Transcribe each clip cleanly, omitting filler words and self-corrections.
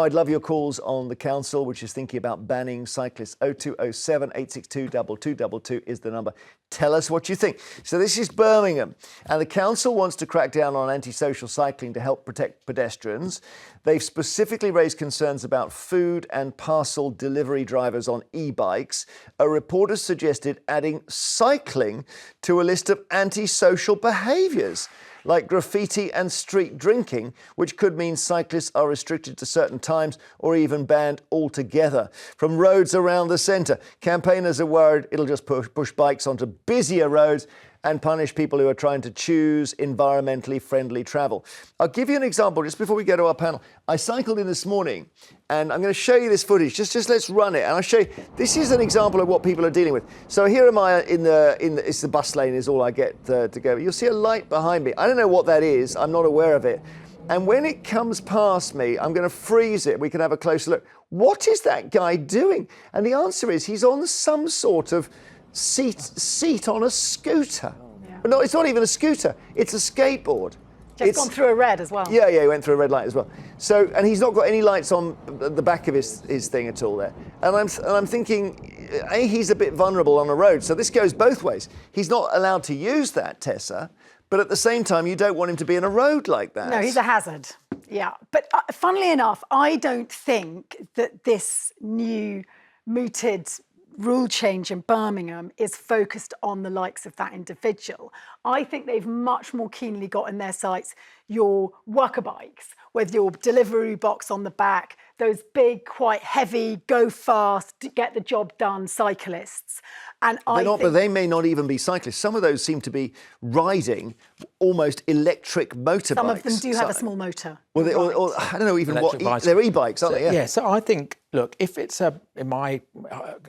I'd love your calls on the council, which is thinking about banning cyclists. 0207 862 2222 is the number. Tell us what you think. So this is Birmingham, and the council wants to crack down on antisocial cycling to help protect pedestrians. They've specifically raised concerns about food and parcel delivery drivers on e-bikes. A reporter suggested adding cycling to a list of antisocial behaviours, like graffiti and street drinking, which could mean cyclists are restricted to certain times or even banned altogether from roads around the centre. Campaigners are worried it'll just push bikes onto busier roads and punish people who are trying to choose environmentally friendly travel. I'll give you an example just before we go to our panel. I cycled in this morning, and I'm going to show you this footage. Just let's run it, and I'll show you. This is an example of what people are dealing with. So here am I it's the bus lane is all I get to go. You'll see a light behind me. I don't know what that is. I'm not aware of it. And when it comes past me, I'm going to freeze it. We can have a closer look. What is that guy doing? And the answer is he's on some sort of seat on a scooter. Yeah. No, it's not even a scooter. It's a skateboard. Just gone through a red as well. Yeah, he went through a red light as well. So, and he's not got any lights on the back of his thing at all there. And I'm thinking, he's a bit vulnerable on a road. So this goes both ways. He's not allowed to use that, Tessa, but at the same time, you don't want him to be in a road like that. No, he's a hazard. Yeah, but funnily enough, I don't think that this new mooted rule change in Birmingham is focused on the likes of that individual. I think they've much more keenly got in their sights your worker bikes with your delivery box on the back, those big, quite heavy, go fast, get the job done cyclists. And but they may not even be cyclists. Some of those seem to be riding almost electric motorbikes. Some of them do have a small motor. Well, or I don't know even they're e-bikes, aren't they? Yeah, so I think, look, if it's in my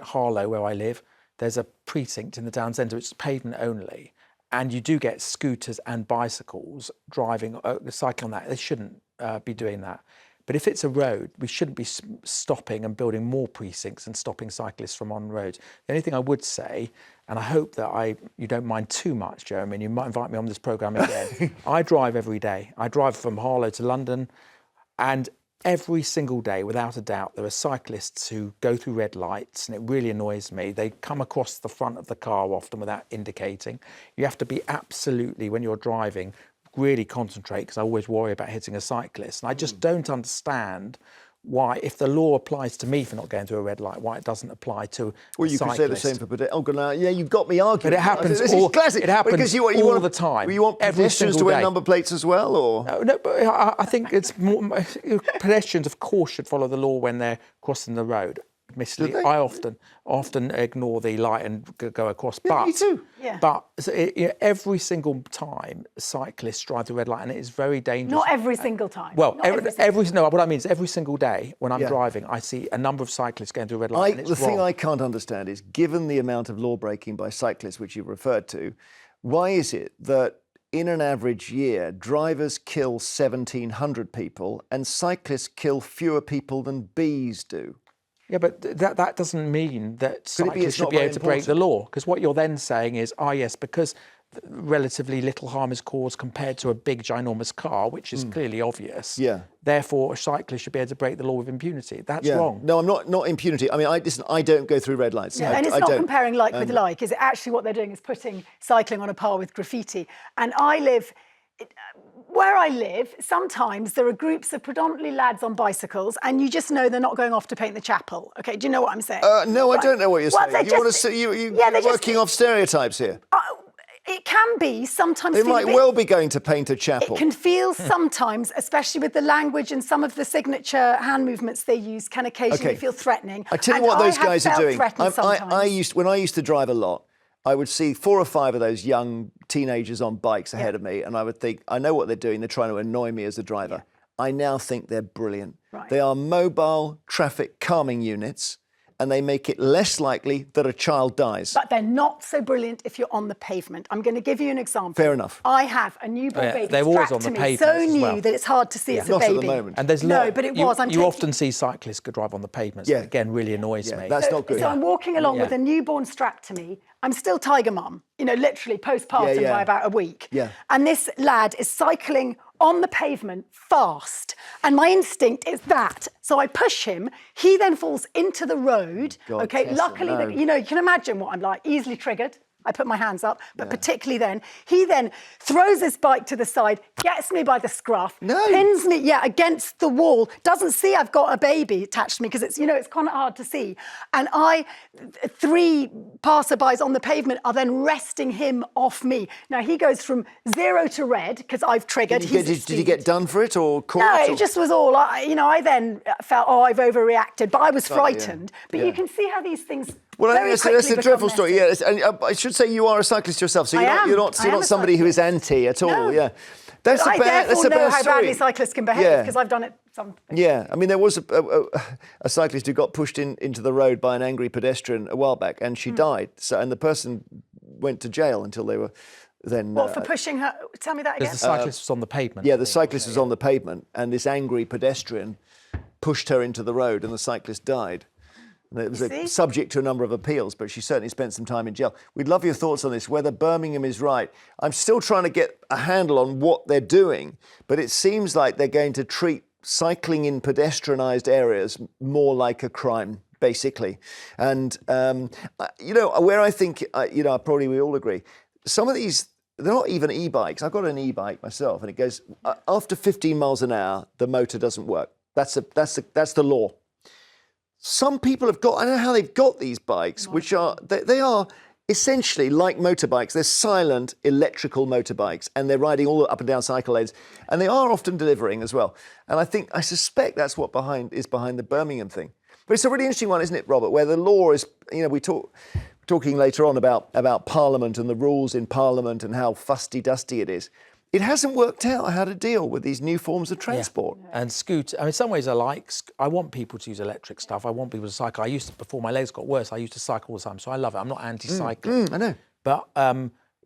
Harlow where I live, there's a precinct in the town centre, it's pavement only, and you do get scooters and bicycles driving, cycling on that. They shouldn't be doing that. But if it's a road, we shouldn't be stopping and building more precincts and stopping cyclists from on roads. The only thing I would say, and I hope that you don't mind too much, Jeremy, and you might invite me on this programme again. I drive every day. I drive from Harlow to London, and every single day, without a doubt, there are cyclists who go through red lights, and it really annoys me. They come across the front of the car often without indicating. You have to be absolutely, when you're driving, really concentrate, because I always worry about hitting a cyclist. And I just don't understand why, if the law applies to me for not going through a red light, why it doesn't apply to Well, you could say the same for pedestrians. Oh, God, now, yeah, you've got me arguing. But it happens this is classic. It happens because you all want the time. You want pedestrians to wear number plates as well, or? No, but I think it's more, pedestrians, of course, should follow the law when they're crossing the road. Admittedly, I often ignore the light and go across. Yeah, me too. Yeah. But every single time cyclists drive the red light, and it is very dangerous. Not every single time. Well, what I mean is every single day when I'm driving, I see a number of cyclists going through a red light. The thing I can't understand is, given the amount of law breaking by cyclists, which you referred to, why is it that in an average year, drivers kill 1,700 people and cyclists kill fewer people than bees do? Yeah, but that doesn't mean that cyclists should be able to break the law. Because what you're then saying is, yes, because relatively little harm is caused compared to a big, ginormous car, which is clearly obvious. Yeah. Therefore, a cyclist should be able to break the law with impunity. That's wrong. No, I'm not impunity. I mean, I don't go through red lights. Yeah, and it's not comparing like with like. Is it actually what they're doing is putting cycling on a par with graffiti? And where I live, sometimes there are groups of predominantly lads on bicycles, and you just know they're not going off to paint the chapel. Okay, do you know what I'm saying? No, right. I don't know what you're saying. You're working off stereotypes here. It can be sometimes. They might well be going to paint a chapel. It can feel sometimes, especially with the language and some of the signature hand movements they use, can occasionally feel threatening. I tell you what those guys are doing. When I used to drive a lot, I would see 4 or 5 of those young teenagers on bikes ahead of me, and I would think, I know what they're doing. They're trying to annoy me as a driver. Yeah. I now think they're brilliant. Right. They are mobile traffic calming units, and they make it less likely that a child dies. But they're not so brilliant if you're on the pavement. I'm going to give you an example. Fair enough. I have a newborn baby they're always on the pavement, so new that it's hard to see it's a baby. Not at the moment. And there's but it was. You often see cyclists drive on the pavements. Yeah. Again, really annoys me. That's not good. So I'm walking along with a newborn strapped to me. I'm still tiger mum, literally postpartum by about a week. Yeah. And this lad is cycling on the pavement fast. And my instinct is that. So I push him. He then falls into the road. God, Okay, Tessa, luckily, no. you know, you can imagine what I'm like, easily triggered. I put my hands up, but particularly then, he then throws his bike to the side, gets me by the scruff, pins me, against the wall, doesn't see I've got a baby attached to me because it's, you know, it's kind of hard to see. And three passerbys on the pavement are then wresting him off me. Now he goes from 0 to red because I've triggered. Did he get done for it or caught? No, it just was all, I then felt, I've overreacted, but I was frightened. But you can see how these things Well, very that's quickly a dreadful become story. messy. Yeah, and I should say you are a cyclist yourself, so you're not I am a somebody who is cyclist. anti at all. No. Yeah, that's I therefore know how story. badly cyclists can behave because I've done it. Yeah, I mean, there was a cyclist who got pushed into the road by an angry pedestrian a while back, and she died. So, and the person went to jail until they were then. What, for pushing her? Tell me that again. Because the cyclist was on the pavement. Yeah, the cyclist was on the pavement, and this angry pedestrian pushed her into the road, and the cyclist died. And it was subject to a number of appeals, but she certainly spent some time in jail. We'd love your thoughts on this, whether Birmingham is right. I'm still trying to get a handle on what they're doing, but it seems like they're going to treat cycling in pedestrianised areas more like a crime, basically. And, where I think, probably we all agree, some of these, they're not even e-bikes. I've got an e-bike myself, and it goes, after 15 miles an hour, the motor doesn't work. That's the law. Some people have got, I don't know how they've got these bikes, which are, they are essentially like motorbikes. They're silent electrical motorbikes, and they're riding all up and down cycle lanes, and they are often delivering as well. And I suspect that's what is behind the Birmingham thing. But it's a really interesting one, isn't it, Robert, where the law is, talking later on about Parliament and the rules in Parliament and how fusty-dusty it is. It hasn't worked out how to deal with these new forms of transport. Yeah. And in some ways I want people to use electric stuff. I want people to cycle. Before my legs got worse, I used to cycle all the time. So I love it. I'm not anti-cycling. I know. But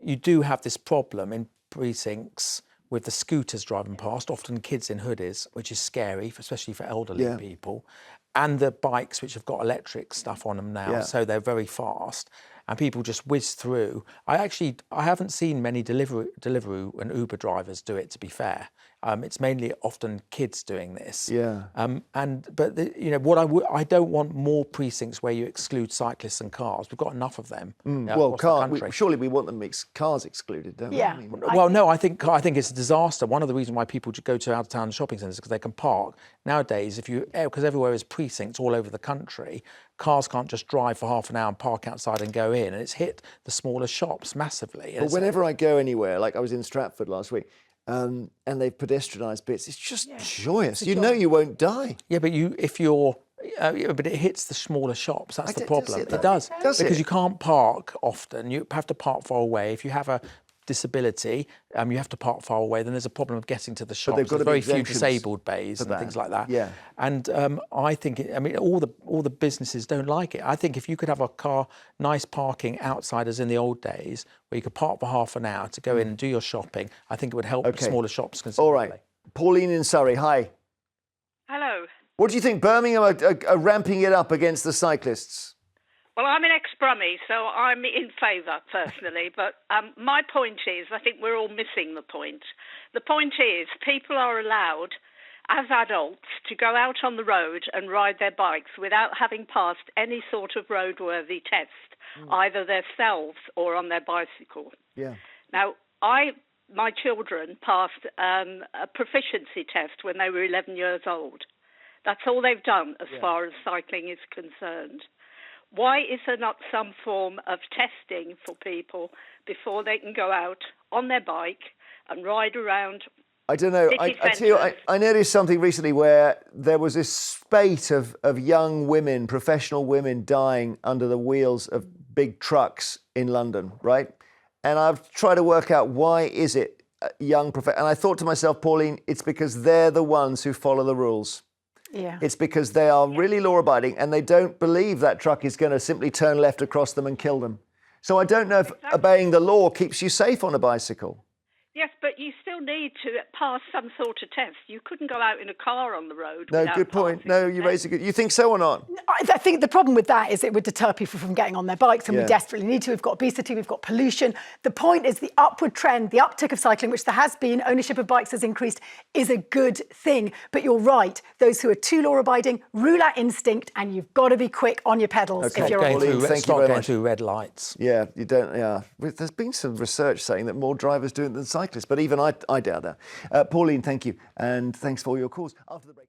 you do have this problem in precincts with the scooters driving past, often kids in hoodies, which is scary, especially for elderly people, and the bikes, which have got electric stuff on them now, so they're very fast. And people just whiz through. I haven't seen many Deliveroo and Uber drivers do it, to be fair. It's mainly often kids doing this. Yeah. I don't want more precincts where you exclude cyclists and cars. We've got enough of them. Surely we want cars excluded, don't we? Yeah. I think it's a disaster. One of the reasons why people go to out-of-town shopping centres is because they can park. Nowadays, because everywhere is precincts all over the country, cars can't just drive for half an hour and park outside and go in, and it's hit the smaller shops massively. But whenever I go anywhere, like I was in Stratford last week, and they've pedestrianised bits, it's just joyous. You know you won't die. Yeah, but but it hits the smaller shops. That's the problem. It does. Because it? you can't park often. You have to park far away. If you have a disability, you have to park far away, then there's a problem of getting to the shops. They've got There's to be very few exemptions disabled bays and things like that. Yeah. And I think, all the businesses don't like it. I think if you could have a car, nice parking outside as in the old days, where you could park for half an hour to go in and do your shopping, I think it would help the smaller shops considerably. All right. Pauline in Surrey, hi. Hello. What do you think? Birmingham are ramping it up against the cyclists? Well, I'm an ex-Brummie, so I'm in favour, personally. But my point is, I think we're all missing the point. The point is, people are allowed, as adults, to go out on the road and ride their bikes without having passed any sort of roadworthy test, either themselves or on their bicycle. Yeah. Now, my children passed a proficiency test when they were 11 years old. That's all they've done as far as cycling is concerned. Why is there not some form of testing for people before they can go out on their bike and ride around? I don't know. I tell you, I noticed something recently where there was this spate of young women, professional women, dying under the wheels of big trucks in London, right? And I've tried to work out why is it and I thought to myself, Pauline, it's because they're the ones who follow the rules. Yeah. It's because they are really law-abiding and they don't believe that truck is going to simply turn left across them and kill them. So I don't know if obeying the law keeps you safe on a bicycle. Yes, but you still need to pass some sort of test. You couldn't go out in a car on the road. No, good point. No, you raise a good... You think so or not? I think the problem with that is it would deter people from getting on their bikes, and we Yeah. desperately need to. We've got obesity, we've got pollution. The point is the upward trend, the uptick of cycling, which there has been, ownership of bikes has increased, is a good thing. But you're right, those who are too law-abiding rule out instinct, and you've got to be quick on your pedals Okay. if you're Going on. Pauline, through, thank you start very going much. through red lights. Yeah, you don't. Yeah, there's been some research saying that more drivers do it than cyclists, but even I doubt that. Pauline, thank you, and thanks for all your calls. After the break.